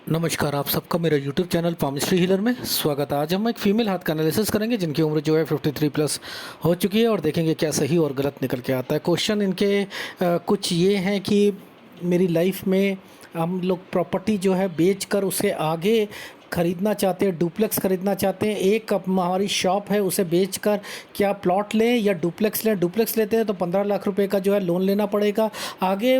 नमस्कार, आप सबका मेरा यूट्यूब चैनल पामिस्ट्री हीलर में स्वागत है। आज हम एक फ़ीमेल हाथ का एनालिसिस करेंगे जिनकी उम्र जो है 53 प्लस हो चुकी है और देखेंगे क्या सही और गलत निकल के आता है। क्वेश्चन इनके कुछ ये हैं कि मेरी लाइफ में हम लोग प्रॉपर्टी जो है बेचकर उसे आगे खरीदना चाहते हैं, डुप्लेक्स खरीदना चाहते हैं। एक अब हमारी शॉप है, उसे बेचकर क्या प्लॉट लें या डुप्लेक्स लें। डुप्लेक्स लेते हैं तो 15 लाख रुपए का जो है लोन लेना पड़ेगा। आगे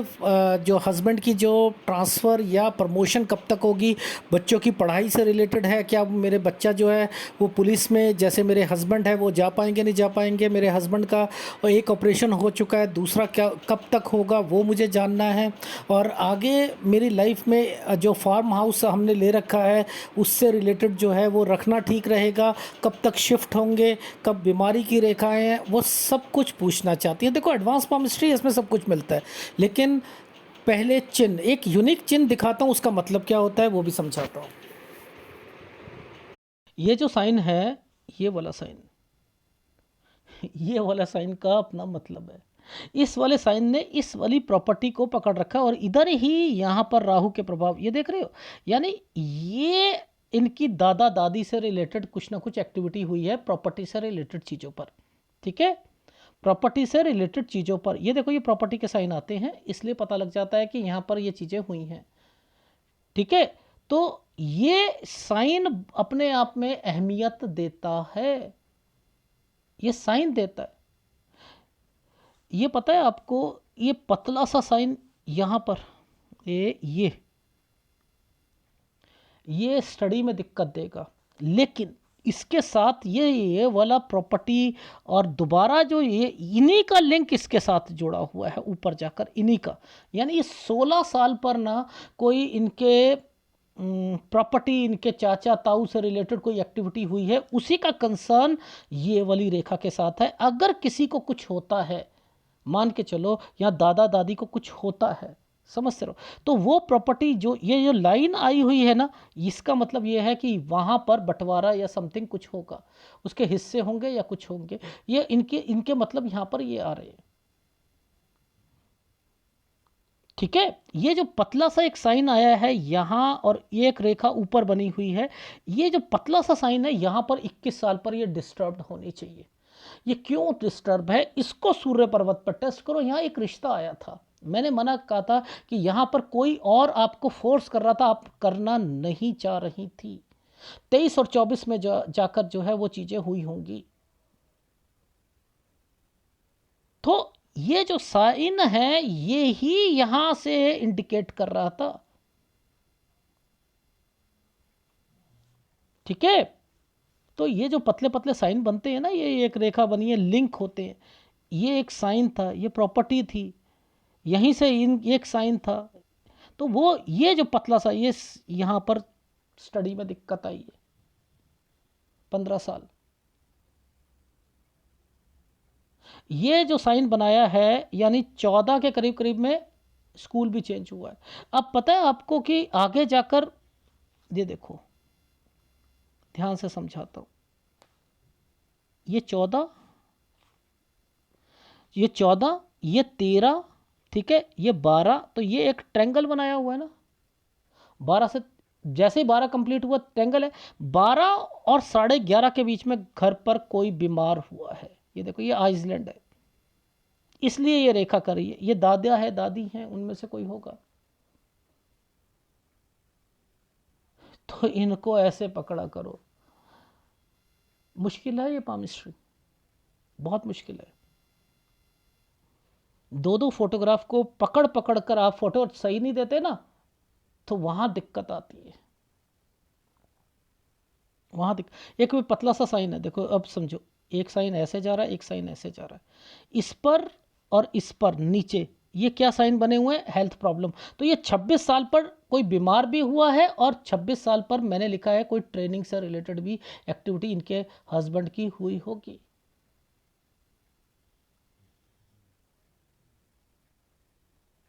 जो हस्बैंड की जो ट्रांसफ़र या प्रमोशन कब तक होगी, बच्चों की पढ़ाई से रिलेटेड है। क्या मेरे बच्चा जो है वो पुलिस में जैसे मेरे हस्बैंड है वो जा पाएंगे नहीं जा पाएंगे। मेरे हस्बैंड का एक ऑपरेशन हो चुका है, दूसरा क्या कब तक होगा वो मुझे जानना है। और आगे मेरी लाइफ में जो फार्म हाउस हमने ले रखा है उससे रिलेटेड जो है वो रखना ठीक रहेगा, कब तक शिफ्ट होंगे, कब बीमारी की रेखाएं हैं, वो सब कुछ पूछना चाहती हैं। देखो एडवांस पामिस्ट्री इसमें सब कुछ मिलता है, लेकिन पहले चिन्ह, एक यूनिक चिन्ह दिखाता हूँ, उसका मतलब क्या होता है वो भी समझाता हूँ। ये जो साइन है, ये वाला साइन, ये वाला साइन का अपना मतलब है। इस वाले साइन ने इस वाली प्रॉपर्टी को पकड़ रखा है और इधर ही यहाँ पर राहु के प्रभाव, ये देख रहे हो, यानी ये इनकी दादा दादी से रिलेटेड कुछ ना कुछ एक्टिविटी हुई है प्रॉपर्टी से रिलेटेड चीज़ों पर। ठीक है, प्रॉपर्टी से रिलेटेड चीज़ों पर ये देखो, ये प्रॉपर्टी के साइन आते हैं, इसलिए पता लग जाता है कि यहाँ पर ये चीज़ें हुई हैं। ठीक है, तो ये साइन अपने आप में अहमियत देता है, ये साइन देता है। ये पता है आपको, ये पतला सा साइन यहाँ पर, ये स्टडी में दिक्कत देगा, लेकिन इसके साथ ये वाला प्रॉपर्टी और दोबारा जो ये इन्हीं का लिंक इसके साथ जुड़ा हुआ है ऊपर जाकर, इन्हीं का, यानी ये 16 साल पर ना कोई इनके प्रॉपर्टी, इनके चाचा ताऊ से रिलेटेड कोई एक्टिविटी हुई है, उसी का कंसर्न ये वाली रेखा के साथ है। अगर किसी को कुछ होता है, मान के चलो या दादा दादी को कुछ होता है, समझते रहो, तो वो प्रॉपर्टी जो ये जो लाइन आई हुई है ना, इसका मतलब ये है कि वहाँ पर बंटवारा या समथिंग कुछ होगा, उसके हिस्से होंगे या कुछ होंगे। ये इनके इनके मतलब यहाँ पर ये आ रहे हैं। ठीक है, ये जो पतला सा एक साइन आया है यहाँ और एक रेखा ऊपर बनी हुई है, ये जो पतला सा साइन है यहाँ पर 21 साल पर ये डिस्टर्ब होनी चाहिए। ये क्यों डिस्टर्ब है, इसको सूर्य पर्वत पर टेस्ट करो। यहाँ एक रिश्ता आया था, मैंने मना कहा था कि यहाँ पर कोई और आपको फोर्स कर रहा था, आप करना नहीं चाह रही थी। 23 और 24 में जाकर जो है वो चीज़ें हुई होंगी। तो ये जो साइन है ये ही यहां से इंडिकेट कर रहा था। ठीक है, तो ये जो पतले पतले साइन बनते हैं ना, ये एक रेखा बनी है, लिंक होते हैं। ये एक साइन था, ये प्रॉपर्टी थी, यहीं से इन एक साइन था, तो वो ये जो पतला सा ये यहां पर स्टडी में दिक्कत आई है। 15 साल, ये जो साइन बनाया है यानी 14 के करीब करीब में स्कूल भी चेंज हुआ है। अब पता है आपको कि आगे जाकर, ये देखो ध्यान से समझाता हूं, ये 14, ये 14, ये 13, ठीक है, ये 12, तो ये एक ट्रैंगल बनाया हुआ है ना। 12 से जैसे ही 12 कंप्लीट हुआ ट्रैंगल है। 12 और 11:30 के बीच में घर पर कोई बीमार हुआ है, ये देखो, ये आइसलैंड है, इसलिए ये रेखा कर रही है। ये दादा है दादी हैं, उनमें से कोई होगा, तो इनको ऐसे पकड़ा करो। मुश्किल है ये पामिस्ट्री, बहुत मुश्किल है। दो दो फोटोग्राफ को पकड़ पकड़ कर आप फोटो सही नहीं देते ना, तो वहां दिक्कत आती है, वहां एक भी पतला सा साइन है, देखो अब समझो, एक साइन ऐसे जा रहा है, एक साइन ऐसे जा रहा है, इस पर और इस पर नीचे ये क्या साइन बने हुए हैं, हेल्थ प्रॉब्लम। तो ये 26 साल पर कोई बीमार भी हुआ है और 26 साल पर मैंने लिखा है कोई ट्रेनिंग से रिलेटेड भी एक्टिविटी इनके हस्बैंड की हुई होगी।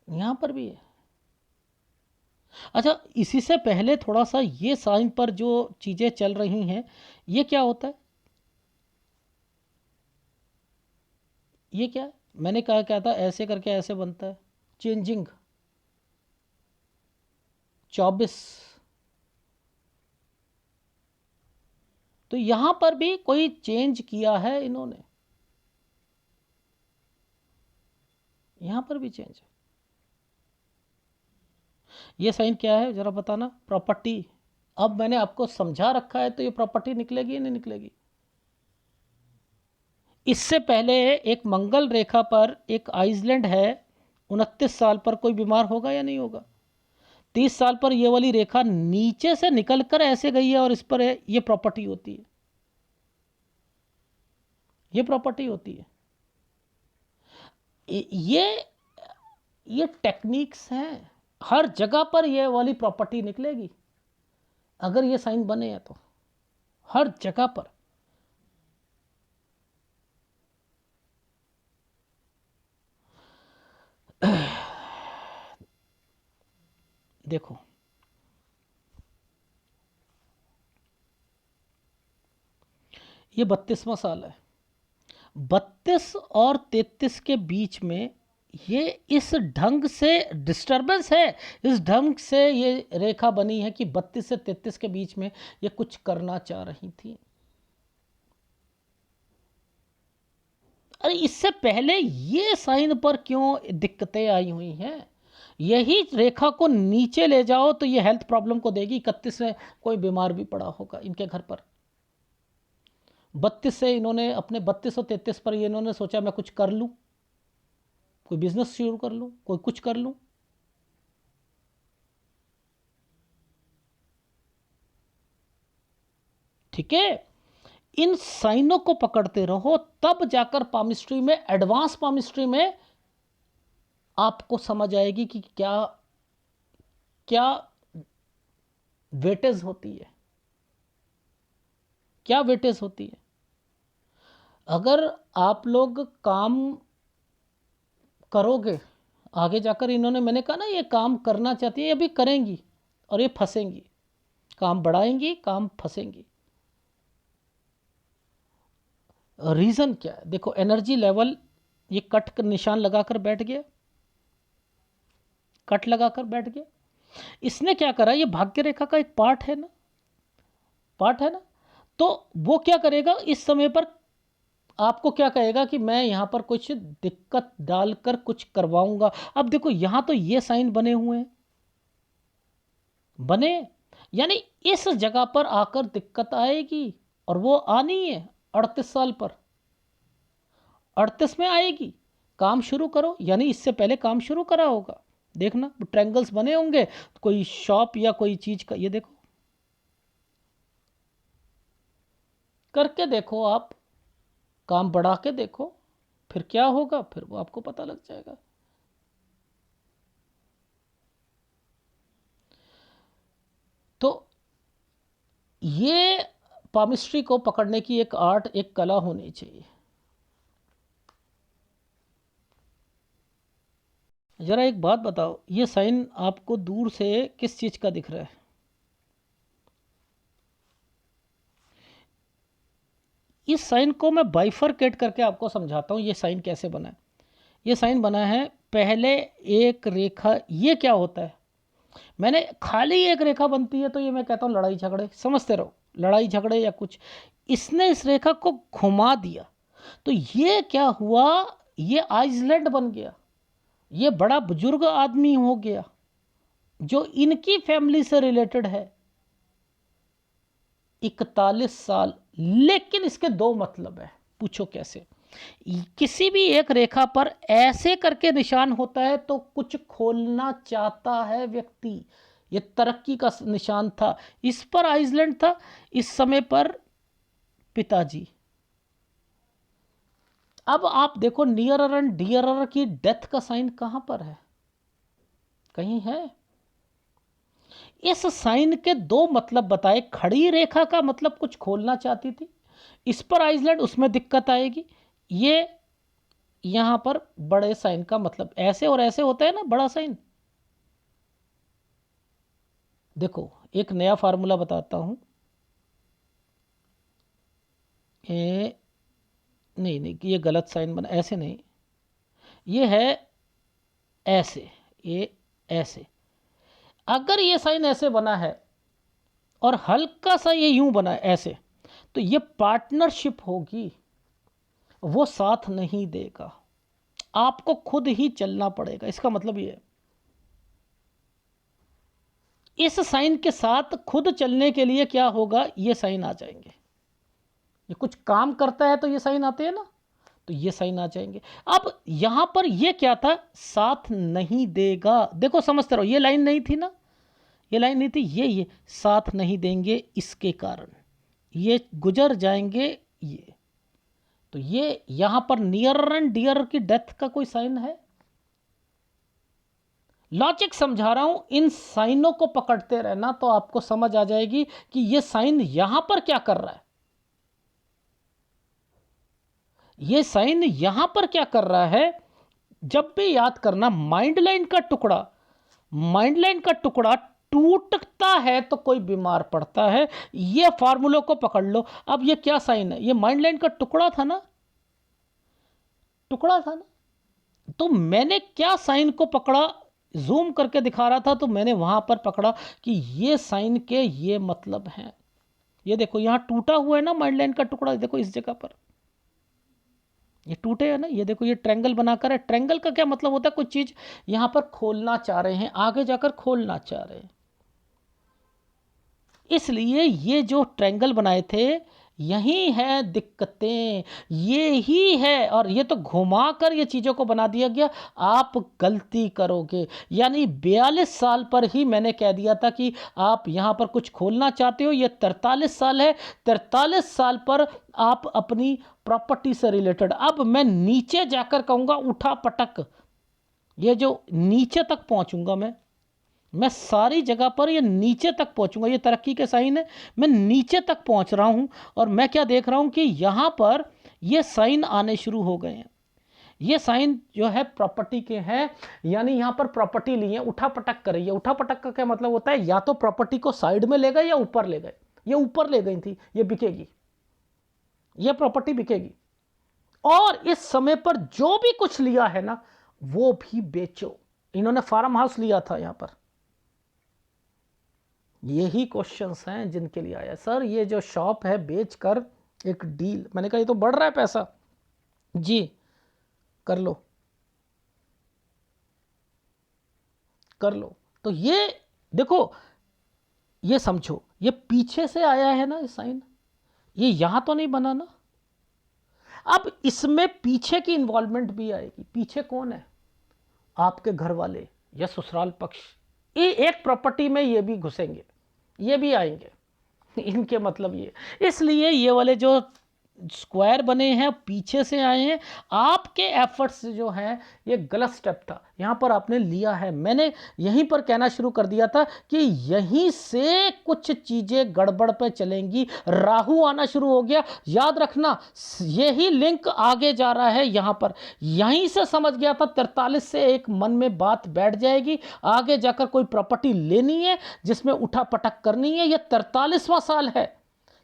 यहां पर भी है। अच्छा, इसी से पहले थोड़ा सा ये साइन पर जो चीजें चल रही हैं, ये क्या होता है, ये क्या है, मैंने कहा क्या था, ऐसे करके ऐसे बनता है, चेंजिंग 24, तो यहां पर भी कोई चेंज किया है इन्होंने, यहां पर भी चेंज है। ये साइन क्या है जरा बताना, प्रॉपर्टी। अब मैंने आपको समझा रखा है तो ये प्रॉपर्टी निकलेगी या नहीं निकलेगी। इससे पहले एक मंगल रेखा पर एक आइसलैंड है, 29 साल पर कोई बीमार होगा या नहीं होगा। 30 साल पर ये वाली रेखा नीचे से निकलकर ऐसे गई है और इस पर है, ये प्रॉपर्टी होती है, ये प्रॉपर्टी होती है। ये ये टेक्निक्स हैं, हर जगह पर ये वाली प्रॉपर्टी निकलेगी अगर ये साइन बने हैं तो, हर जगह पर। देखो ये 32वां साल है, 32 और 33 के बीच में ये इस ढंग से डिस्टरबेंस है, इस ढंग से ये रेखा बनी है कि 32 से 33 के बीच में ये कुछ करना चाह रही थी। अरे इससे पहले ये साइन पर क्यों दिक्कतें आई हुई हैं। यही रेखा को नीचे ले जाओ तो ये हेल्थ प्रॉब्लम को देगी। 31 में कोई बीमार भी पड़ा होगा इनके घर पर। 32 से इन्होंने अपने 32 और 33 पर ये इन्होंने सोचा मैं कुछ कर लूं, कोई बिजनेस शुरू कर लूं, कोई कुछ कर लूं। ठीक है, इन साइनों को पकड़ते रहो, तब जाकर पामिस्ट्री में, एडवांस पामिस्ट्री में आपको समझ आएगी कि क्या क्या वेटेज होती है, क्या वेटेज होती है। अगर आप लोग काम करोगे आगे जाकर, इन्होंने, मैंने कहा ना ये काम करना चाहती है, अभी करेंगी और ये फंसेंगी, काम बढ़ाएंगी, काम फंसेंगी। रीजन क्या है देखो, एनर्जी लेवल, ये कट का निशान लगाकर बैठ गया, कट लगाकर बैठ गया। इसने क्या करा, ये भाग्य रेखा का एक पार्ट है ना, पार्ट है ना, तो वो क्या करेगा इस समय पर, आपको क्या कहेगा कि मैं यहां पर कुछ दिक्कत डालकर कुछ करवाऊंगा। अब देखो यहां तो ये साइन बने हुए हैं, बने, यानी इस जगह पर आकर दिक्कत आएगी और वो आनी है 38 साल पर, 38 में आएगी। काम शुरू करो, यानी इससे पहले काम शुरू करा होगा, देखना ट्रायंगल्स बने होंगे, कोई शॉप या कोई चीज का, ये देखो करके देखो, आप काम बढ़ा के देखो, फिर क्या होगा फिर वो आपको पता लग जाएगा। तो ये पामिस्ट्री को पकड़ने की एक आर्ट, एक कला होनी चाहिए। जरा एक बात बताओ, ये साइन आपको दूर से किस चीज का दिख रहा है। इस साइन को मैं बाइफरकेट करके आपको समझाता हूं, ये साइन कैसे बना है। ये साइन बना है, पहले एक रेखा, ये क्या होता है, मैंने खाली एक रेखा बनती है तो ये मैं कहता हूं लड़ाई झगड़े, समझते रहो, लड़ाई झगड़े या कुछ। इसने इस रेखा को घुमा दिया तो ये क्या हुआ, ये आइसलैंड बन गया, ये बड़ा बुजुर्ग आदमी हो गया जो इनकी फैमिली से रिलेटेड है, 41 साल। लेकिन इसके दो मतलब है, पूछो कैसे। किसी भी एक रेखा पर ऐसे करके निशान होता है तो कुछ खोलना चाहता है व्यक्ति, ये तरक्की का निशान था, इस पर आइसलैंड था, इस समय पर पिताजी। अब आप देखो नियरर एंड डियरर की डेथ का साइन कहां पर है, कहीं है। इस साइन के दो मतलब बताए, खड़ी रेखा का मतलब कुछ खोलना चाहती थी, इस पर आइसलैंड, उसमें दिक्कत आएगी। ये यहां पर बड़े साइन का मतलब ऐसे और ऐसे होता है ना, बड़ा साइन। देखो एक नया फार्मूला बताता हूं, नहीं नहीं ये गलत साइन बना, ऐसे नहीं, ये है ऐसे, ये ऐसे। अगर ये साइन ऐसे बना है और हल्का सा ये यूं बना है ऐसे, तो ये पार्टनरशिप होगी, वो साथ नहीं देगा, आपको खुद ही चलना पड़ेगा। इसका मतलब ये है, इस साइन के साथ खुद चलने के लिए क्या होगा, ये साइन आ जाएंगे। ये कुछ काम करता है तो ये साइन आते हैं ना, तो ये साइन आ जाएंगे। अब यहां पर ये क्या था, साथ नहीं देगा। देखो समझते रहो, ये लाइन नहीं थी ना, ये लाइन नहीं थी, ये साथ नहीं देंगे, इसके कारण ये गुजर जाएंगे। ये तो ये यहां पर नियर एंड डियर की डेथ का कोई साइन है। लॉजिक समझा रहा हूं, इन साइनों को पकड़ते रहना तो आपको समझ आ जाएगी कि ये साइन यहां पर क्या कर रहा है। ये साइन यहां पर क्या कर रहा है, जब भी याद करना, माइंड लाइन का टुकड़ा, माइंड लाइन का टुकड़ा टूटता है तो कोई बीमार पड़ता है। ये फार्मूलों को पकड़ लो। अब ये क्या साइन है, ये माइंड लाइन का टुकड़ा था ना, टुकड़ा था ना, तो मैंने क्या साइन को पकड़ा, जूम करके दिखा रहा था तो मैंने वहां पर पकड़ा कि ये साइन के ये मतलब हैं। ये देखो यहां टूटा हुआ है ना माइंड लाइन का टुकड़ा, देखो इस जगह पर ये टूटे है ना, ये देखो ये ट्रायंगल बनाकर है। ट्रायंगल का क्या मतलब होता है, कुछ चीज यहां पर खोलना चाह रहे हैं, आगे जाकर खोलना चाह रहे हैं, इसलिए ये जो ट्रायंगल बनाए थे, यही है दिक्कतें, ये ही है। और ये तो घुमाकर ये चीज़ों को बना दिया गया, आप गलती करोगे। यानी 42 साल पर ही मैंने कह दिया था कि आप यहाँ पर कुछ खोलना चाहते हो, ये 43 साल है, 43 साल पर आप अपनी प्रॉपर्टी से रिलेटेड। अब मैं नीचे जाकर कहूँगा उठा पटक, ये जो नीचे तक पहुँचूंगा मैं सारी जगह पर ये नीचे तक पहुंचूंगा। ये तरक्की के साइन है, मैं नीचे तक पहुंच रहा हूं और मैं क्या देख रहा हूं कि यहां पर ये साइन आने शुरू हो गए हैं। ये साइन जो है प्रॉपर्टी के हैं, यानी यहां पर प्रॉपर्टी ली है, उठा पटक कर रही है। उठा पटक का क्या मतलब होता है, या तो प्रॉपर्टी को साइड में ले गए या ऊपर ले गए। ये ऊपर ले गई थी, ये बिकेगी, ये प्रॉपर्टी बिकेगी। और इस समय पर जो भी कुछ लिया है ना, वो भी बेचो। इन्होंने फार्म हाउस लिया था यहां पर, यही क्वेश्चंस हैं जिनके लिए आया सर ये जो शॉप है बेचकर एक डील। मैंने कहा ये तो बढ़ रहा है पैसा जी, कर लो कर लो। तो ये देखो, ये समझो, ये पीछे से आया है ना ये साइन, ये यहां तो नहीं बना ना। अब इसमें पीछे की इन्वॉल्वमेंट भी आएगी। पीछे कौन है, आपके घर वाले या ससुराल पक्ष, ये एक प्रॉपर्टी में ये भी घुसेंगे, ये भी आएंगे। इनके मतलब ये, इसलिए ये वाले जो स्क्वायर बने हैं पीछे से आए हैं। आपके एफर्ट्स जो हैं, ये गलत स्टेप था, यहाँ पर आपने लिया है। मैंने यहीं पर कहना शुरू कर दिया था कि यहीं से कुछ चीज़ें गड़बड़ पे चलेंगी। राहु आना शुरू हो गया, याद रखना यही लिंक आगे जा रहा है यहाँ पर। यहीं से समझ गया था, 43 से एक मन में बात बैठ जाएगी, आगे जाकर कोई प्रॉपर्टी लेनी है जिसमें उठा पटक करनी है। ये 43वां साल है,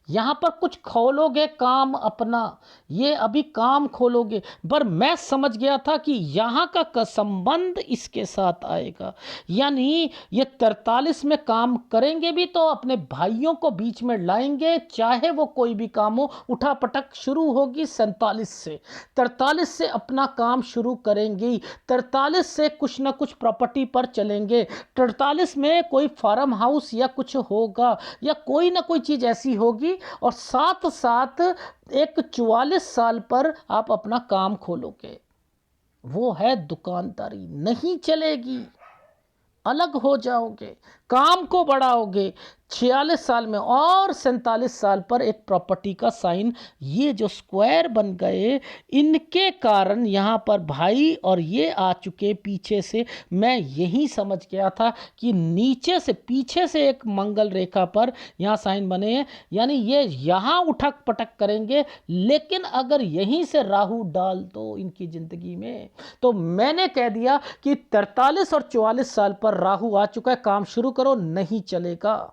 यहां पर कुछ खोलोगे काम अपना, ये अभी काम खोलोगे। पर मैं समझ गया था कि यहां का संबंध इसके साथ आएगा, यानी ये 43 में काम करेंगे भी तो अपने भाइयों को बीच में लाएंगे, चाहे वो कोई भी काम हो। उठा पटक शुरू होगी 47 से, 43 से अपना काम शुरू करेंगे, 43 से कुछ ना कुछ प्रॉपर्टी पर चलेंगे, 43 में कोई फार्म हाउस या कुछ होगा, या कोई ना कोई चीज़ ऐसी होगी। और साथ साथ एक 44 साल पर आप अपना काम खोलोगे, वो है दुकानदारी। नहीं चलेगी, अलग हो जाओगे, काम को बढ़ाओगे। 46 साल में और 47 साल पर एक प्रॉपर्टी का साइन, ये जो स्क्वायर बन गए, इनके कारण यहाँ पर भाई और ये आ चुके पीछे से। मैं यही समझ गया था कि नीचे से पीछे से एक मंगल रेखा पर यहाँ साइन बने हैं, यानी ये यहाँ उठक पटक करेंगे। लेकिन अगर यहीं से राहु डाल दो इनकी ज़िंदगी में, तो मैंने कह दिया कि 43 और 44 साल पर राहु आ चुका है, काम शुरू करो, नहीं चलेगा।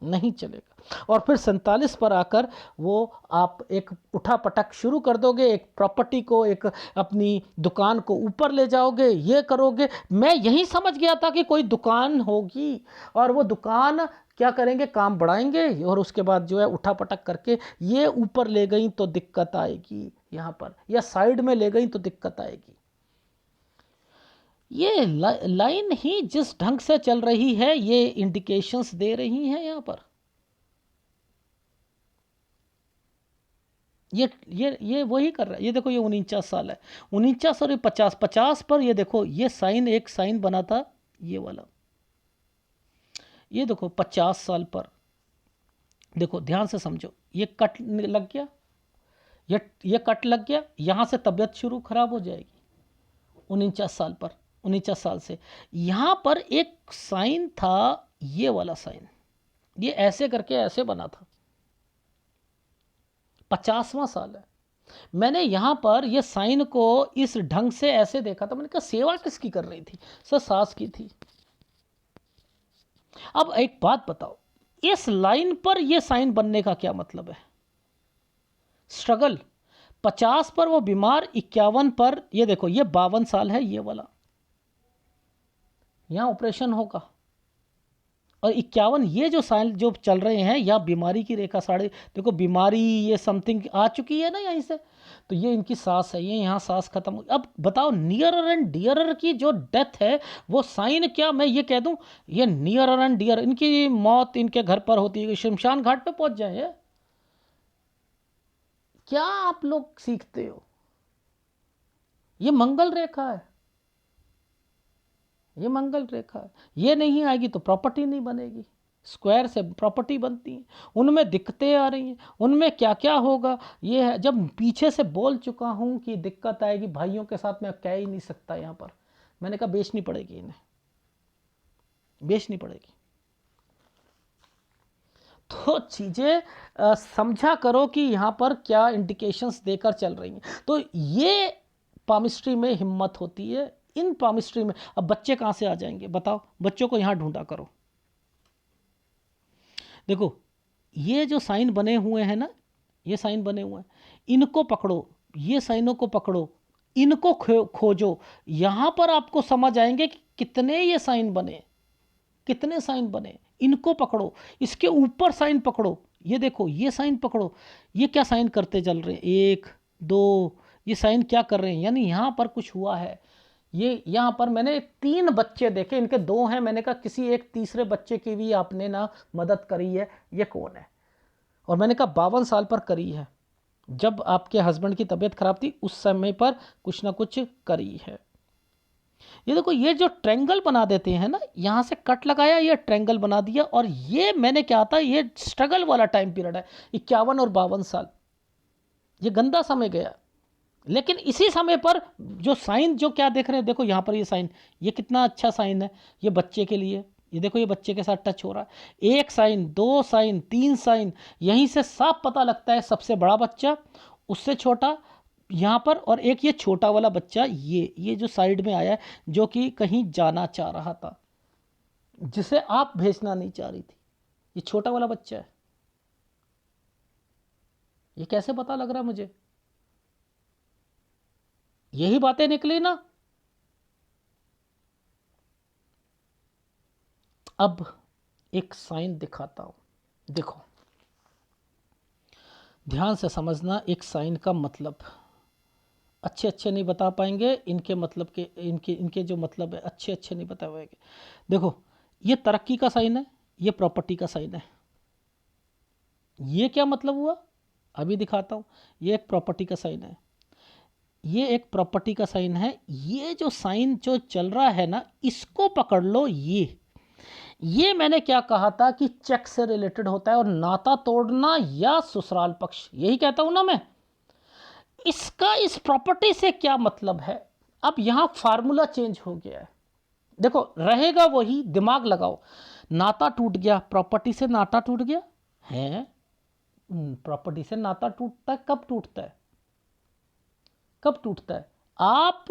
नहीं चलेगा। और फिर 47 पर आकर वो आप एक उठापटक शुरू कर दोगे, एक प्रॉपर्टी को, एक अपनी दुकान को ऊपर ले जाओगे, ये करोगे। मैं यही समझ गया था कि कोई दुकान होगी और वो दुकान क्या करेंगे, काम बढ़ाएंगे और उसके बाद जो है उठापटक करके ये ऊपर ले गई तो दिक्कत आएगी यहाँ पर, या साइड में ले गई तो दिक्कत आएगी। ये लाइन ही जिस ढंग से चल रही है ये इंडिकेशंस दे रही हैं यहाँ पर। ये वही कर रहा है। ये देखो ये 49 साल है, 49 और ये 50 पर ये देखो ये साइन, एक साइन बना था ये वाला। ये देखो 50 साल पर देखो, ध्यान से समझो, ये कट लग गया, ये कट लग गया, यहाँ से तबीयत शुरू खराब हो जाएगी 49 साल पर। 49 साल से यहाँ पर एक साइन था, ये वाला साइन, ये ऐसे करके ऐसे बना था। 50वां साल है, मैंने यहाँ पर ये साइन को इस ढंग से ऐसे देखा था। मैंने कहा सेवा किसकी कर रही थी सर? सास की थी। अब एक बात बताओ, इस लाइन पर ये साइन बनने का क्या मतलब है? स्ट्रगल। 50 पर वो बीमार, 51 पर ये देखो ये 52 साल है ये वाला, यहां ऑपरेशन होगा। और 51 ये जो साल जो चल रहे हैं या बीमारी की रेखा, साढ़े देखो बीमारी ये समथिंग आ चुकी है ना यहीं से, तो ये इनकी सांस है, ये यहाँ सांस खत्म हो। अब बताओ नियरर एंड डियरर की जो डेथ है वो साइन, क्या मैं ये कह दूं ये नियरर एंड डियर, इनकी मौत इनके घर पर होती है, शमशान घाट पे पहुंच जाए। क्या आप लोग सीखते हो? ये मंगल रेखा है, ये मंगल रेखा है। ये नहीं आएगी तो प्रॉपर्टी नहीं बनेगी। स्क्वायर से प्रॉपर्टी बनती है, उनमें दिक्कतें आ रही हैं, उनमें क्या क्या होगा ये है। जब पीछे से बोल चुका हूं कि दिक्कत आएगी, भाइयों के साथ मैं कह ही नहीं सकता यहाँ पर। मैंने कहा बेचनी पड़ेगी, इन्हें बेचनी पड़ेगी। तो चीज़ें समझा करो कि यहाँ पर क्या इंडिकेशंस देकर चल रही हैं। तो ये पामिस्ट्री में हिम्मत होती है, इन पामिस्ट्री में। अब बच्चे कहाँ से आ जाएंगे बताओ? बच्चों को यहाँ ढूंढा करो। देखो ये जो साइन बने हुए हैं ना, ये साइन बने हुए हैं, इनको पकड़ो, ये साइनों को पकड़ो, इनको खोजो। यहाँ पर आपको समझ आएंगे कि कितने ये साइन बने, कितने साइन बने। इनको पकड़ो, इसके ऊपर साइन पकड़ो, ये देखो ये साइन पकड़ो। ये क्या साइन करते चल रहे हैं? 1 2, ये साइन क्या कर रहे हैं? यानी यहाँ पर कुछ हुआ है। ये यहाँ पर मैंने 3 बच्चे देखे, इनके 2 हैं। मैंने कहा किसी एक तीसरे बच्चे की भी आपने ना मदद करी है, ये कौन है? और मैंने कहा 52 साल पर करी है, जब आपके हस्बैंड की तबीयत खराब थी उस समय पर कुछ ना कुछ करी है। ये देखो ये जो ट्रेंगल बना देते हैं ना, यहाँ से कट लगाया, ये ट्रेंगल बना दिया। और ये मैंने क्या था, ये स्ट्रगल वाला टाइम पीरियड है, 51 और 52 साल। ये गंदा समय गया। लेकिन इसी समय पर जो साइन जो क्या देख रहे हैं, देखो यहाँ पर ये साइन, ये कितना अच्छा साइन है ये बच्चे के लिए। ये देखो ये बच्चे के साथ टच हो रहा है। 1 साइन, 2 साइन, 3 साइन, यहीं से साफ पता लगता है सबसे बड़ा बच्चा, उससे छोटा यहाँ पर, और एक ये छोटा वाला बच्चा, ये जो साइड में आया है, जो कि कहीं जाना चाह रहा था, जिसे आप भेजना नहीं चाह रही थी। ये छोटा वाला बच्चा है। ये कैसे पता लग रहा मुझे? यही बातें निकली ना। अब एक साइन दिखाता हूं, देखो ध्यान से समझना। एक साइन का मतलब अच्छे अच्छे नहीं बता पाएंगे, इनके मतलब के इनके इनके जो मतलब है अच्छे अच्छे नहीं बता पाएंगे। देखो ये तरक्की का साइन है, ये प्रॉपर्टी का साइन है। ये क्या मतलब हुआ अभी दिखाता हूं। ये एक प्रॉपर्टी का साइन है, ये एक प्रॉपर्टी का साइन है। ये जो साइन जो चल रहा है ना, इसको पकड़ लो। ये मैंने क्या कहा था कि चेक से रिलेटेड होता है, और नाता तोड़ना या ससुराल पक्ष, यही कहता हूं ना मैं। इसका इस प्रॉपर्टी से क्या मतलब है? अब यहां फार्मूला चेंज हो गया है। देखो रहेगा वही, दिमाग लगाओ। नाता टूट गया, प्रॉपर्टी से नाता टूट गया है। प्रॉपर्टी से नाता टूटता है, कब टूटता है? कब टूटता है? आप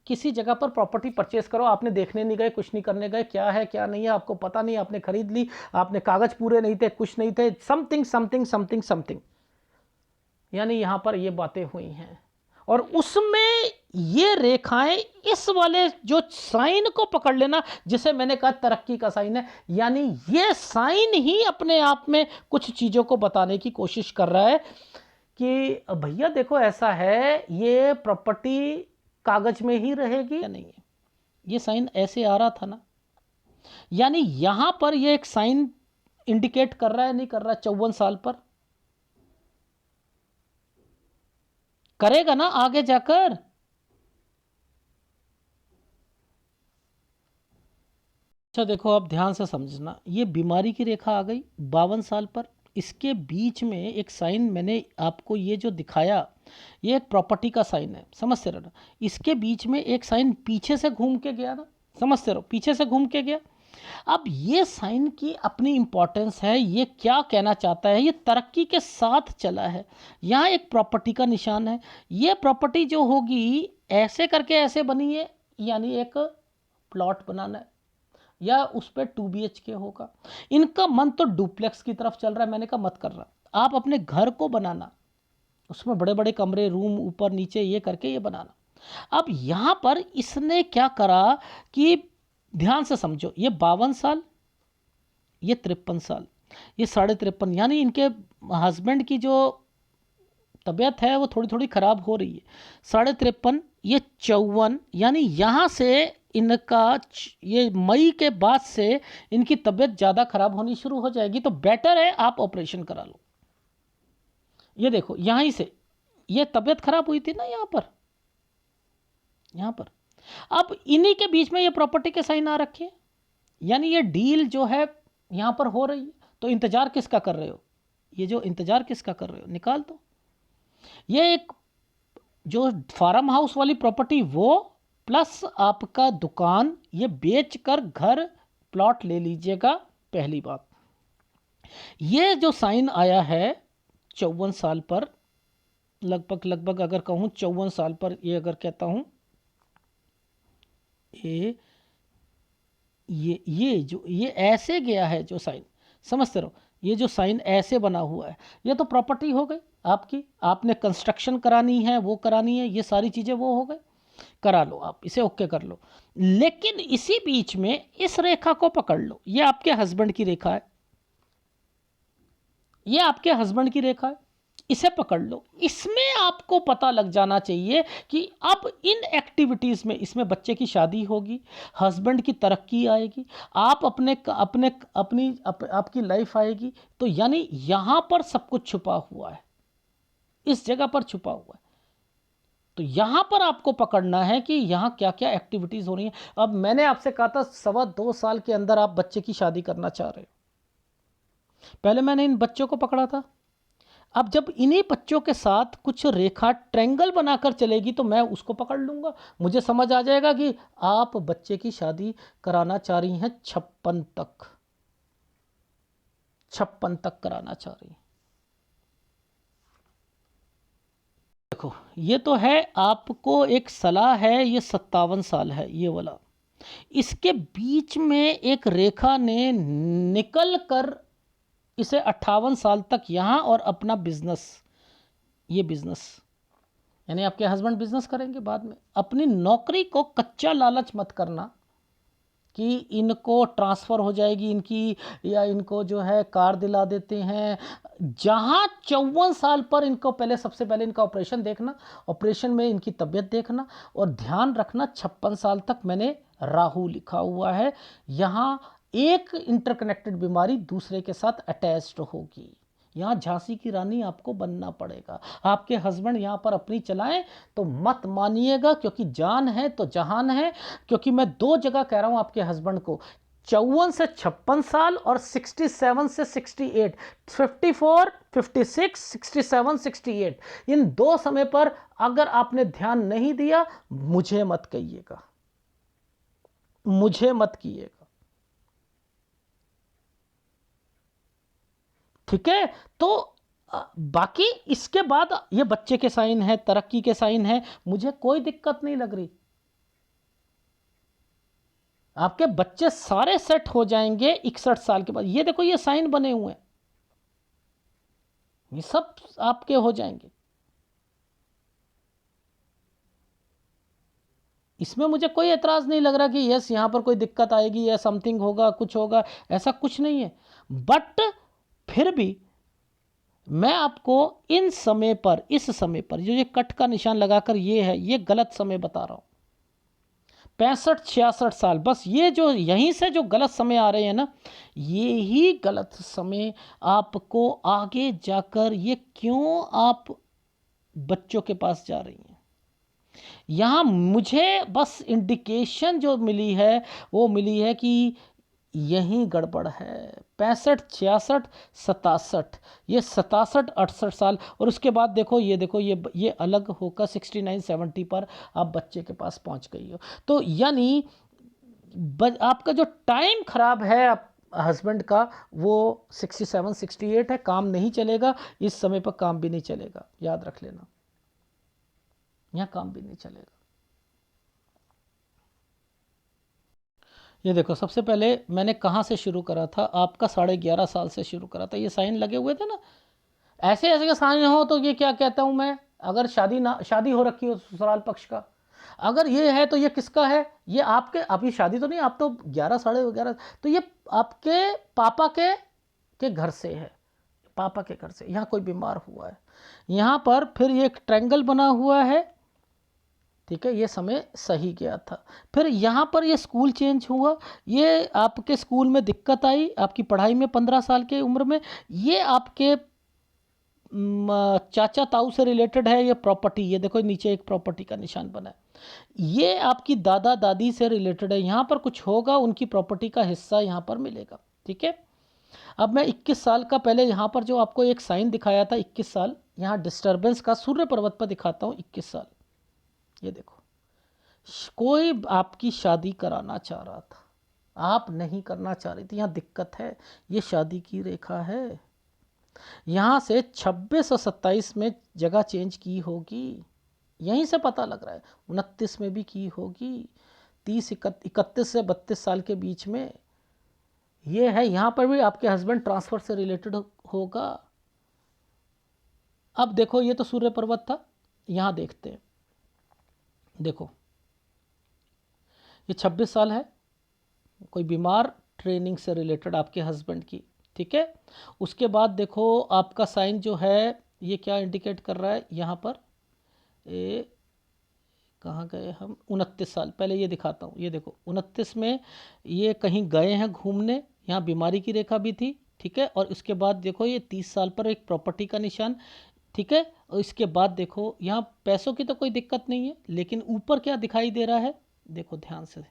किसी जगह पर प्रॉपर्टी परचेस करो, आपने देखने नहीं गए, कुछ नहीं करने गए, क्या है क्या नहीं है आपको पता नहीं, आपने खरीद ली, आपने कागज पूरे नहीं थे, कुछ नहीं थे, समथिंग समथिंग समथिंग समथिंग, यानी यहां पर ये बातें हुई हैं। और उसमें ये रेखाएं इस वाले जो साइन को पकड़ लेना, जिसे मैंने कहा तरक्की का साइन है, यानी ये साइन ही अपने आप में कुछ चीजों को बताने की कोशिश कर रहा है कि भैया देखो ऐसा है, ये प्रॉपर्टी कागज में ही रहेगी या नहीं है। ये साइन ऐसे आ रहा था ना, यानी यहां पर ये एक साइन इंडिकेट कर रहा है, नहीं कर रहा, 54 साल पर करेगा ना आगे जाकर। अच्छा देखो, आप ध्यान से समझना, ये बीमारी की रेखा आ गई 52 साल पर, इसके बीच में एक साइन मैंने आपको ये जो दिखाया, ये एक प्रॉपर्टी का साइन है, समझते रहो। इसके बीच में एक साइन पीछे से घूम के गया ना, समझते रहो, पीछे से घूम के गया। अब ये साइन की अपनी इंपॉर्टेंस है, ये क्या कहना चाहता है, ये तरक्की के साथ चला है। यहाँ एक प्रॉपर्टी का निशान है, ये प्रॉपर्टी जो होगी ऐसे करके ऐसे बनी है, यानी एक प्लॉट बनाना है, या उस पर 2 BHK होगा। इनका मन तो डुप्लेक्स की तरफ चल रहा है, मैंने कहा मत कर रहा, आप अपने घर को बनाना, उसमें बड़े बड़े कमरे, रूम, ऊपर नीचे, ये करके ये बनाना। अब यहां पर इसने क्या करा कि ध्यान से समझो, ये 52 साल, ये 53 साल, ये 53.5, यानी इनके हस्बैंड की जो तबीयत है वो थोड़ी थोड़ी खराब हो रही है। 53.5, ये 54, यानी यहां से इनका ये मई के बाद से इनकी तबीयत ज़्यादा खराब होनी शुरू हो जाएगी, तो बेटर है आप ऑपरेशन करा लो। ये देखो यहीं से ये तबीयत खराब हुई थी ना, यहां पर अब इन्हीं के बीच में ये प्रॉपर्टी के साइन आ रखे हैं, यानी ये डील जो है यहां पर हो रही है। तो इंतजार किसका कर रहे हो, ये जो इंतजार किसका कर रहे हो, निकाल दो। ये एक जो फार्म हाउस वाली प्रॉपर्टी वो, प्लस आपका दुकान, ये बेचकर घर प्लॉट ले लीजिएगा, पहली बात। ये जो साइन आया है 54 साल पर, लगभग अगर कहूं 54 साल पर, ये अगर कहता हूं ये ऐसे गया है जो साइन, समझते रहो, ये जो साइन ऐसे बना हुआ है, ये तो प्रॉपर्टी हो गई आपकी, आपने कंस्ट्रक्शन करानी है, वो करानी है, ये सारी चीज़ें वो हो गए, करा लो आप इसे, ओके कर लो। लेकिन इसी बीच में इस रेखा को पकड़ लो, ये आपके हस्बैंड की रेखा है, ये आपके हस्बैंड की रेखा है, इसे पकड़ लो। इसमें आपको पता लग जाना चाहिए कि अब इन एक्टिविटीज़ में, इसमें बच्चे की शादी होगी, हस्बैंड की तरक्की आएगी, आप आपकी लाइफ आएगी, तो यानी यहां पर सब कुछ छुपा हुआ है, इस जगह पर छुपा हुआ है। तो यहां पर आपको पकड़ना है कि यहां क्या क्या एक्टिविटीज़ हो रही हैं। अब मैंने आपसे कहा था 2.25 साल के अंदर आप बच्चे की शादी करना चाह रहे हो, पहले मैंने इन बच्चों को पकड़ा था। अब जब इन्हीं बच्चों के साथ कुछ रेखा ट्रेंगल बनाकर चलेगी तो मैं उसको पकड़ लूंगा, मुझे समझ आ जाएगा कि आप बच्चे की शादी कराना चाह रही हैं 56 तक कराना चाह रही हैं। देखो ये तो है, आपको एक सलाह है, ये 57 साल है ये वाला, इसके बीच में एक रेखा ने निकल कर इसे 58 साल तक यहाँ, और अपना बिजनेस, ये बिजनेस, यानी आपके हस्बैंड बिजनेस करेंगे बाद में। अपनी नौकरी को कच्चा लालच मत करना कि इनको ट्रांसफ़र हो जाएगी इनकी, या इनको जो है कार दिला देते हैं। जहाँ 54 साल पर इनको पहले, सबसे पहले इनका ऑपरेशन देखना, ऑपरेशन में इनकी तबीयत देखना, और ध्यान रखना 56 साल तक मैंने राहु लिखा हुआ है, यहाँ एक इंटरकनेक्टेड बीमारी दूसरे के साथ अटैच्ड होगी। यहाँ झांसी की रानी आपको बनना पड़ेगा। आपके हस्बैंड यहाँ पर अपनी चलाएं तो मत मानिएगा, क्योंकि जान है तो जहान है। क्योंकि मैं 2 जगह कह रहा हूँ आपके हस्बैंड को, 54 से 56 साल और 67 से 68, 54, 56, 67, 68, इन 2 समय पर अगर आपने ध्यान नहीं दिया, मुझे मत कहिएगा, मुझे मत कीजिएगा, ठीक है। तो बाकी इसके बाद ये बच्चे के साइन है, तरक्की के साइन है, मुझे कोई दिक्कत नहीं लग रही, आपके बच्चे सारे सेट हो जाएंगे 61 साल के बाद। ये देखो ये साइन बने हुए हैं, ये सब आपके हो जाएंगे। इसमें मुझे कोई एतराज़ नहीं लग रहा कि यस यहाँ पर कोई दिक्कत आएगी या समथिंग होगा, कुछ होगा, ऐसा कुछ नहीं है। बट फिर भी मैं आपको इन समय पर, इस समय पर जो ये कट का निशान लगाकर ये है, ये गलत समय बता रहा हूँ। 65-66 साल, बस ये जो यहीं से जो गलत समय आ रहे हैं ना, ये ही गलत समय आपको आगे जाकर, ये क्यों आप बच्चों के पास जा रही हैं। यहाँ मुझे बस इंडिकेशन जो मिली है वो मिली है कि यहीं गड़बड़ है। 65, 66, 67, ये 67, 68 साल, और उसके बाद देखो ये अलग होकर 69, 70 पर आप बच्चे के पास पहुंच गई हो। तो यानी आपका जो टाइम खराब है हस्बैंड का, वो 67, 68 है, काम नहीं चलेगा इस समय पर, काम भी नहीं चलेगा, याद रख लेना, यहाँ काम भी नहीं चलेगा। ये देखो सबसे पहले मैंने कहाँ से शुरू करा था, आपका 11.5 साल से शुरू करा था, ये साइन लगे हुए थे ना। ऐसे ऐसे के साइन हो तो ये क्या कहता हूँ मैं, अगर शादी हो रखी हो ससुराल पक्ष का, अगर ये है तो ये किसका है, ये आपके, अभी शादी तो नहीं, आप तो 11, 11.5, तो ये आपके पापा के घर से है, पापा के घर से। यहाँ कोई बीमार हुआ है, यहाँ पर फिर ये एक ट्रायंगल बना हुआ है, ठीक है, ये समय सही गया था। फिर यहाँ पर ये स्कूल चेंज हुआ, ये आपके स्कूल में दिक्कत आई, आपकी पढ़ाई में 15 साल की उम्र में, ये आपके चाचा ताऊ से रिलेटेड है, ये प्रॉपर्टी, ये देखो नीचे एक प्रॉपर्टी का निशान बना है, ये आपकी दादा दादी से रिलेटेड है, यहाँ पर कुछ होगा, उनकी प्रॉपर्टी का हिस्सा यहाँ पर मिलेगा, ठीक है। अब मैं 21 साल का, पहले यहाँ पर जो आपको एक साइन दिखाया था 21 साल, यहाँ डिस्टर्बेंस का सूर्य पर्वत पर दिखाता हूँ 21 साल, ये देखो कोई आपकी शादी कराना चाह रहा था, आप नहीं करना चाह रही थी, यहाँ दिक्कत है, ये शादी की रेखा है। यहाँ से 26 और 27 में जगह चेंज की होगी, यहीं से पता लग रहा है, 29 में भी की होगी, 31 से 32 साल के बीच में ये है। यहाँ पर भी आपके हस्बैंड ट्रांसफ़र से रिलेटेड होगा। अब देखो ये तो सूर्य पर्वत था, यहाँ देखते हैं, देखो ये 26 साल है, कोई बीमार, ट्रेनिंग से रिलेटेड आपके हस्बैंड की, ठीक है। उसके बाद देखो आपका साइन जो है ये क्या इंडिकेट कर रहा है, यहाँ पर ये कहाँ गए हम, 29 साल, पहले ये दिखाता हूँ, ये देखो 29 में ये कहीं गए हैं घूमने, यहाँ बीमारी की रेखा भी थी, ठीक है। और उसके बाद देखो ये 30 साल पर एक प्रॉपर्टी का निशान, ठीक है। और इसके बाद देखो यहाँ पैसों की तो कोई दिक्कत नहीं है, लेकिन ऊपर क्या दिखाई दे रहा है, देखो ध्यान से,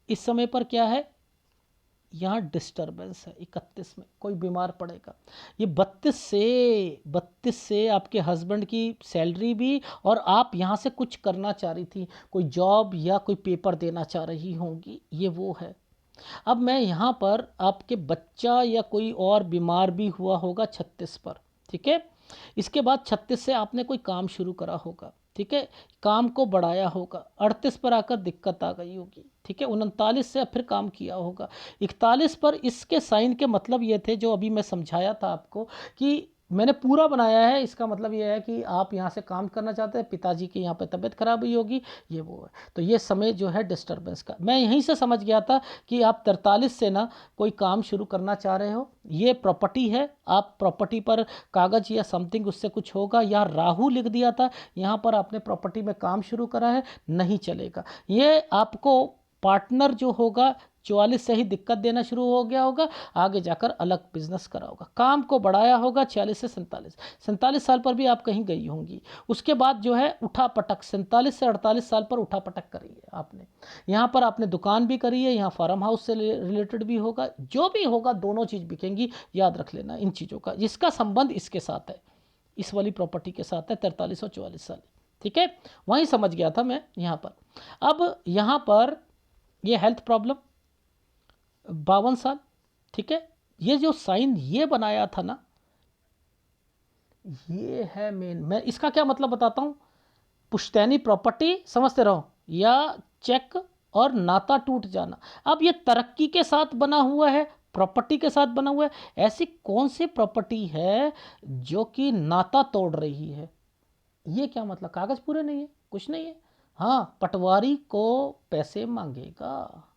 इस समय पर क्या है, यहाँ डिस्टर्बेंस है, 31 में कोई बीमार पड़ेगा। ये 32 से आपके हस्बैंड की सैलरी भी, और आप यहाँ से कुछ करना चाह रही थी, कोई जॉब या कोई पेपर देना चाह रही होंगी, ये वो है। अब मैं यहाँ पर आपके बच्चा या कोई और बीमार भी हुआ होगा 36 पर, ठीक है। इसके बाद 36 से आपने कोई काम शुरू करा होगा, ठीक है, काम को बढ़ाया होगा, 38 पर आकर दिक्कत आ गई होगी, ठीक है, 39 से फिर काम किया होगा, 41 पर इसके साइन के मतलब ये थे जो अभी मैं समझाया था आपको, कि मैंने पूरा बनाया है, इसका मतलब ये है कि आप यहाँ से काम करना चाहते हैं, पिताजी की यहाँ पे तबीयत खराब हुई होगी, ये वो है। तो ये समय जो है डिस्टर्बेंस का, मैं यहीं से समझ गया था कि आप 43 से ना कोई काम शुरू करना चाह रहे हो, ये प्रॉपर्टी है, आप प्रॉपर्टी पर कागज़ या समथिंग उससे कुछ होगा, या राहु लिख दिया था, यहाँ पर आपने प्रॉपर्टी में काम शुरू करा है, नहीं चलेगा। ये आपको पार्टनर जो होगा 44 से ही दिक्कत देना शुरू हो गया होगा, आगे जाकर अलग बिजनेस करा होगा, काम को बढ़ाया होगा 46 से 47 साल पर भी आप कहीं गई होंगी। उसके बाद जो है उठा पटक, 47 से 48 साल पर उठा पटक करी है आपने, यहाँ पर आपने दुकान भी करी है, यहाँ फार्म हाउस से रिलेटेड भी होगा, जो भी होगा दोनों चीज़ बिकेंगी, याद रख लेना इन चीज़ों का, जिसका संबंध इसके साथ है, इस वाली प्रॉपर्टी के साथ है, 43 और 44 साल, ठीक है। वहीं समझ गया था मैं यहाँ पर। अब यहाँ पर ये हेल्थ प्रॉब्लम 52 साल, ठीक है। ये जो साइन ये बनाया था ना, ये है मेन, मैं इसका क्या मतलब बताता हूँ, पुश्तैनी प्रॉपर्टी समझते रहो, या चेक और नाता टूट जाना। अब ये तरक्की के साथ बना हुआ है, प्रॉपर्टी के साथ बना हुआ है। ऐसी कौन सी प्रॉपर्टी है जो कि नाता तोड़ रही है? ये क्या मतलब? कागज पूरे नहीं है, कुछ नहीं है। हाँ, पटवारी को पैसे मांगेगा,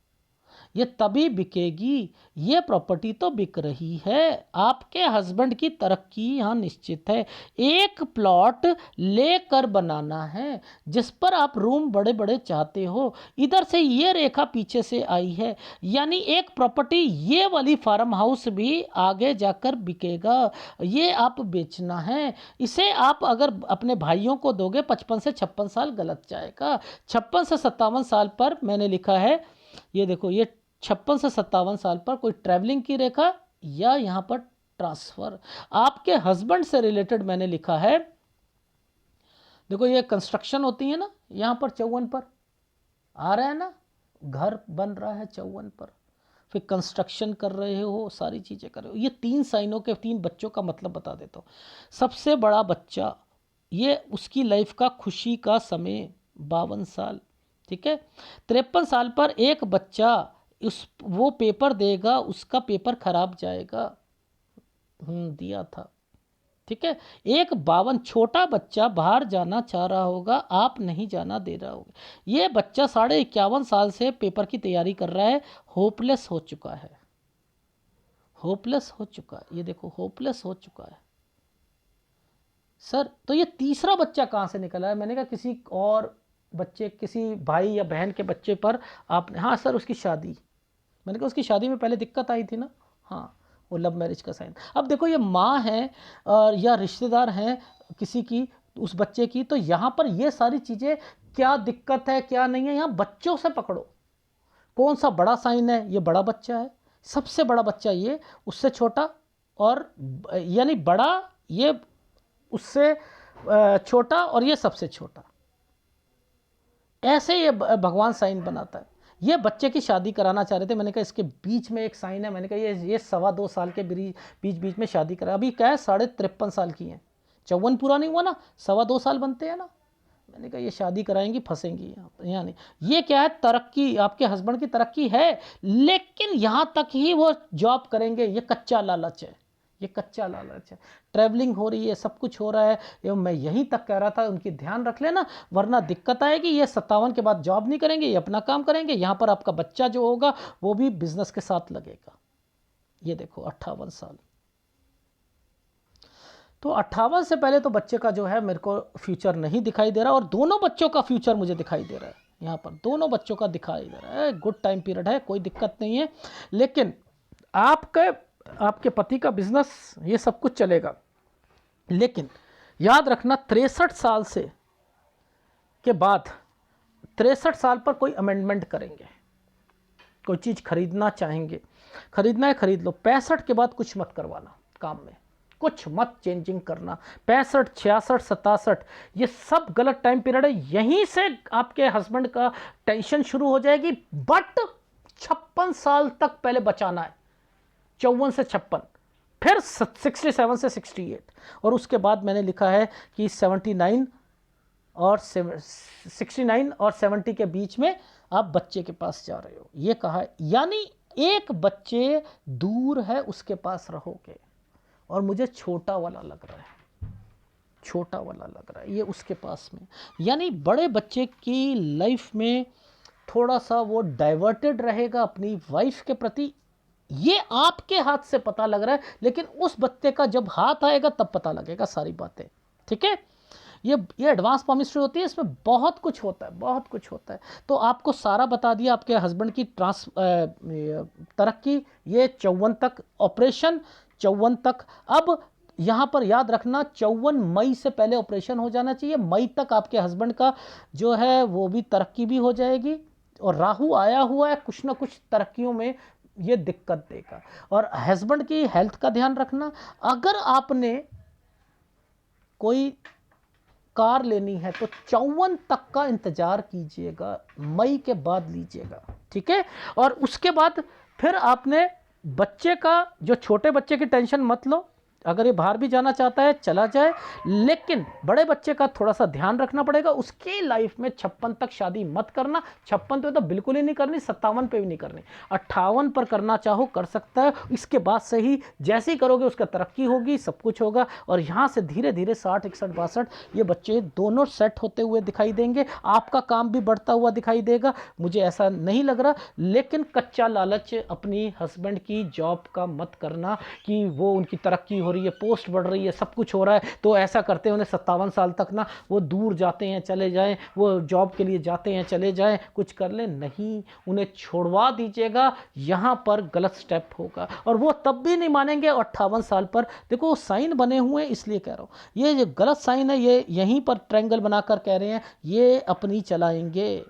ये तभी बिकेगी। ये प्रॉपर्टी तो बिक रही है। आपके हस्बैंड की तरक्की यहाँ निश्चित है। एक प्लॉट लेकर बनाना है जिस पर आप रूम बड़े बड़े चाहते हो। इधर से ये रेखा पीछे से आई है, यानी एक प्रॉपर्टी ये वाली फार्म हाउस भी आगे जाकर बिकेगा। ये आप बेचना है। इसे आप अगर अपने भाइयों को दोगे 55 से 56 साल गलत जाएगा। 56 से 57 साल पर मैंने लिखा है, ये देखो, ये 56 से 57 साल पर कोई ट्रैवलिंग की रेखा या यहाँ पर ट्रांसफर। आपके हस्बैंड से रिलेटेड मैंने लिखा है, देखो ये कंस्ट्रक्शन होती है ना, यहाँ पर 54 पर आ रहा है ना, घर बन रहा है 54 पर, फिर कंस्ट्रक्शन कर रहे हो, सारी चीज़ें कर रहे हो। ये 3 साइनों के 3 बच्चों का मतलब बता देता हूँ। सबसे बड़ा बच्चा, ये उसकी लाइफ का खुशी का समय 52 साल, ठीक है। 53 साल पर एक बच्चा वो पेपर देगा, उसका पेपर खराब जाएगा। दिया था, ठीक है। एक 52 छोटा बच्चा बाहर जाना चाह रहा होगा, आप नहीं जाना दे रहा होगा। ये बच्चा 51.5 साल से पेपर की तैयारी कर रहा है, होपलेस हो चुका है, होपलेस हो चुका है। ये देखो, होपलेस हो चुका है सर। तो ये तीसरा बच्चा कहाँ से निकला है? मैंने कहा किसी और बच्चे, किसी भाई या बहन के बच्चे पर आपने, हाँ सर उसकी शादी, मैंने कहा उसकी शादी में पहले दिक्कत आई थी ना, हाँ वो लव मैरिज का साइन। अब देखो ये माँ है या रिश्तेदार हैं किसी की, उस बच्चे की, तो यहाँ पर ये सारी चीज़ें क्या दिक्कत है क्या नहीं है, यहाँ बच्चों से पकड़ो। कौन सा बड़ा साइन है? ये बड़ा बच्चा है, सबसे बड़ा बच्चा ये, उससे छोटा, और यानी बड़ा ये, उससे छोटा, और ये सबसे छोटा। ऐसे ये भगवान साइन बनाता है। ये बच्चे की शादी कराना चाह रहे थे, मैंने कहा इसके बीच में एक साइन है, मैंने कहा ये 2.25 साल के बीच में शादी करा। अभी क्या है, 53.5 साल की हैं, 54 पूरा नहीं हुआ ना, 2.25 साल बनते हैं ना। मैंने कहा ये शादी कराएंगी, फंसेंगी यहाँ नहीं। ये क्या है, तरक्की, आपके हस्बैंड की तरक्की है, लेकिन यहाँ तक ही वो जॉब करेंगे। ये कच्चा लालच है, ये कच्चा लालच है। ट्रैवलिंग हो रही है, सब कुछ हो रहा है, एवं मैं यहीं तक कह रहा था उनकी ध्यान रख लेना, वरना दिक्कत आएगी। ये 57 के बाद जॉब नहीं करेंगे, ये अपना काम करेंगे। यहाँ पर आपका बच्चा जो होगा वो भी बिजनेस के साथ लगेगा। ये देखो 58 साल, तो 58 से पहले तो बच्चे का जो है मेरे को फ्यूचर नहीं दिखाई दे रहा, और दोनों बच्चों का फ्यूचर मुझे दिखाई दे रहा है। यहाँ पर दोनों बच्चों का दिखाई दे रहा है, गुड टाइम पीरियड है, कोई दिक्कत नहीं है। लेकिन आपके पति का बिजनेस, ये सब कुछ चलेगा, लेकिन याद रखना 63 साल से के बाद, 63 साल पर कोई अमेंडमेंट करेंगे, कोई चीज़ खरीदना चाहेंगे, खरीदना है खरीद लो। 65 के बाद कुछ मत करवाना काम में, कुछ मत चेंजिंग करना। 65, 66, 67 ये सब गलत टाइम पीरियड है। यहीं से आपके हस्बैंड का टेंशन शुरू हो जाएगी। बट 56 साल तक पहले बचाना है, 54 से 56, फिर 67 से 68, और उसके बाद मैंने लिखा है कि 69 और 70 के बीच में आप बच्चे के पास जा रहे हो, ये कहा है। यानी एक बच्चे दूर है, उसके पास रहोगे। और मुझे छोटा वाला लग रहा है, छोटा वाला लग रहा है ये उसके पास में, यानी बड़े बच्चे की लाइफ में थोड़ा सा वो डाइवर्टेड रहेगा अपनी वाइफ के प्रति। ये आपके हाथ से पता लग रहा है, लेकिन उस बच्चे का जब हाथ आएगा तब पता लगेगा सारी बातें, ठीक है। ये एडवांस पॉमिस्ट्री होती है, इसमें बहुत कुछ होता है, बहुत कुछ होता है। तो आपको सारा बता दिया, आपके हस्बैंड की तरक्की ये 54 तक, ऑपरेशन 54 तक। अब यहाँ पर याद रखना 54 मई से पहले ऑपरेशन हो जाना चाहिए। मई तक आपके हस्बैंड का जो है वो भी तरक्की भी हो जाएगी, और राहु आया हुआ है, कुछ ना कुछ तरक्कियों में ये दिक्कत देगा। और हस्बैंड की हेल्थ का ध्यान रखना। अगर आपने कोई कार लेनी है तो 54 तक का इंतजार कीजिएगा, मई के बाद लीजिएगा, ठीक है। और उसके बाद फिर आपने बच्चे का, जो छोटे बच्चे की टेंशन मत लो, अगर ये बाहर भी जाना चाहता है चला जाए, लेकिन बड़े बच्चे का थोड़ा सा ध्यान रखना पड़ेगा। उसकी लाइफ में 56 तक शादी मत करना। 56 पे तो बिल्कुल ही नहीं करनी, 57 पे भी नहीं करनी। 58 पर करना चाहो कर सकता है। इसके बाद से ही जैसे ही करोगे उसका तरक्की होगी, सब कुछ होगा। और यहाँ से धीरे धीरे 60, 61, 62 ये बच्चे दोनों सेट होते हुए दिखाई देंगे। आपका काम भी बढ़ता हुआ दिखाई देगा, मुझे ऐसा नहीं लग रहा। लेकिन कच्चा लालच अपनी हस्बैंड की जॉब का मत करना कि वो उनकी तरक्की हो रही है, पोस्ट बढ़ रही है, सब कुछ हो रहा है, तो ऐसा करते हैं उन्हें 57 साल तक ना वो दूर जाते हैं चले जाएं, वो जॉब के लिए जाते हैं चले जाएं, कुछ कर लें। नहीं, उन्हें छोड़वा दीजिएगा। यहाँ पर गलत स्टेप होगा और वो तब भी नहीं मानेंगे। 58 साल पर देखो साइन बने हुए हैं, इसलिए कह रहा हूँ ये जो गलत साइन है, ये यहीं पर ट्रायंगल बनाकर कह रहे हैं ये अपनी चलाएंगे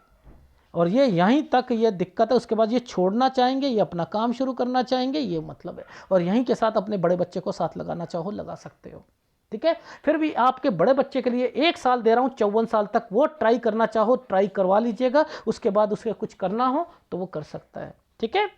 और ये यहीं तक ये दिक्कत है। उसके बाद ये छोड़ना चाहेंगे, ये अपना काम शुरू करना चाहेंगे, ये मतलब है। और यहीं के साथ अपने बड़े बच्चे को साथ लगाना चाहो लगा सकते हो, ठीक है। फिर भी आपके बड़े बच्चे के लिए 1 साल दे रहा हूं, 54 साल तक वो ट्राई करना चाहो ट्राई करवा लीजिएगा। उसके बाद उसके कुछ करना हो तो वो कर सकता है, ठीक है।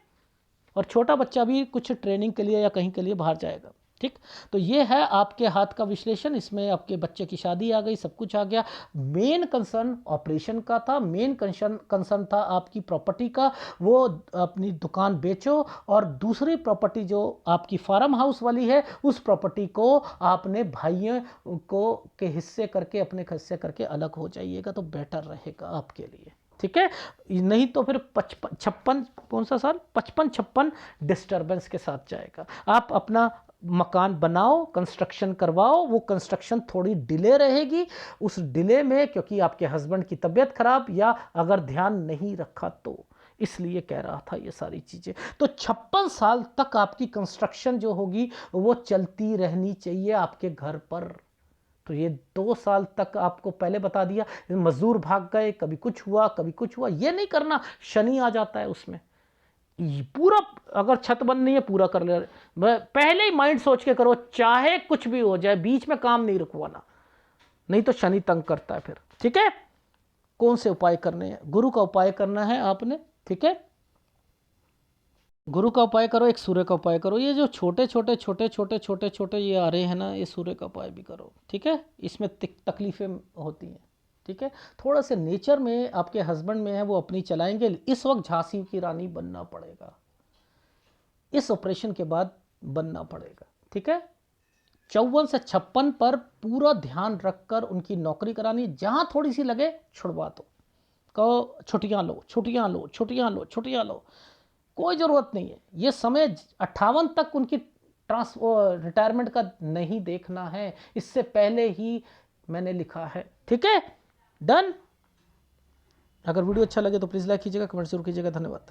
और छोटा बच्चा भी कुछ ट्रेनिंग के लिए या कहीं के लिए बाहर जाएगा, ठीक। तो ये है आपके हाथ का विश्लेषण। इसमें आपके बच्चे की शादी आ गई, सब कुछ आ गया। मेन कंसर्न ऑपरेशन का था, मेन कंसर्न था आपकी प्रॉपर्टी का। वो अपनी दुकान बेचो और दूसरी प्रॉपर्टी जो आपकी फार्म हाउस वाली है उस प्रॉपर्टी को आपने भाइयों को के हिस्से करके, अपने हिस्से करके अलग हो जाइएगा तो बेटर रहेगा आपके लिए, ठीक है। नहीं तो फिर 56 कौन सा साल 55-56 डिस्टर्बेंस के साथ जाएगा। आप अपना मकान बनाओ, कंस्ट्रक्शन करवाओ, वो कंस्ट्रक्शन थोड़ी डिले रहेगी। उस डिले में क्योंकि आपके हस्बैंड की तबीयत खराब या अगर ध्यान नहीं रखा तो, इसलिए कह रहा था ये सारी चीजें। तो 56 साल तक आपकी कंस्ट्रक्शन जो होगी वो चलती रहनी चाहिए आपके घर पर। तो ये 2 साल तक आपको पहले बता दिया, मजदूर भाग गए, कभी कुछ हुआ कभी कुछ हुआ, ये नहीं करना। शनि आ जाता है उसमें। पूरा अगर छत बंद नहीं है पूरा कर ले, पहले ही माइंड सोच के करो, चाहे कुछ भी हो जाए, बीच में काम नहीं रुकवाना, नहीं तो शनि तंग करता है फिर, ठीक है। कौन से उपाय करने हैं? गुरु का उपाय करना है आपने, ठीक है। गुरु का उपाय करो, एक सूर्य का उपाय करो। ये जो छोटे छोटे छोटे छोटे छोटे छोटे ये आ रहे हैं ना, ये सूर्य का उपाय भी करो, ठीक है। इसमें तकलीफें होती हैं, ठीक है। थोड़ा से नेचर में आपके हस्बैंड में है, वो अपनी चलाएंगे। इस वक्त झांसी की रानी बनना पड़ेगा, इस ऑपरेशन के बाद बनना पड़ेगा, ठीक है। 54 से 56 पर पूरा ध्यान रखकर उनकी नौकरी करानी। जहां थोड़ी सी लगे छुड़वा दो, कहो छुट्टियां लो छुट्टियां लो छुट्टियां लो छुट्टियां लो, कोई ज़रूरत नहीं है। ये समय 58 तक उनकी रिटायरमेंट का नहीं देखना है, इससे पहले ही मैंने लिखा है, ठीक है। डन। अगर वीडियो अच्छा लगे तो प्लीज़ लाइक कीजिएगा, कमेंट जरूर कीजिएगा। धन्यवाद।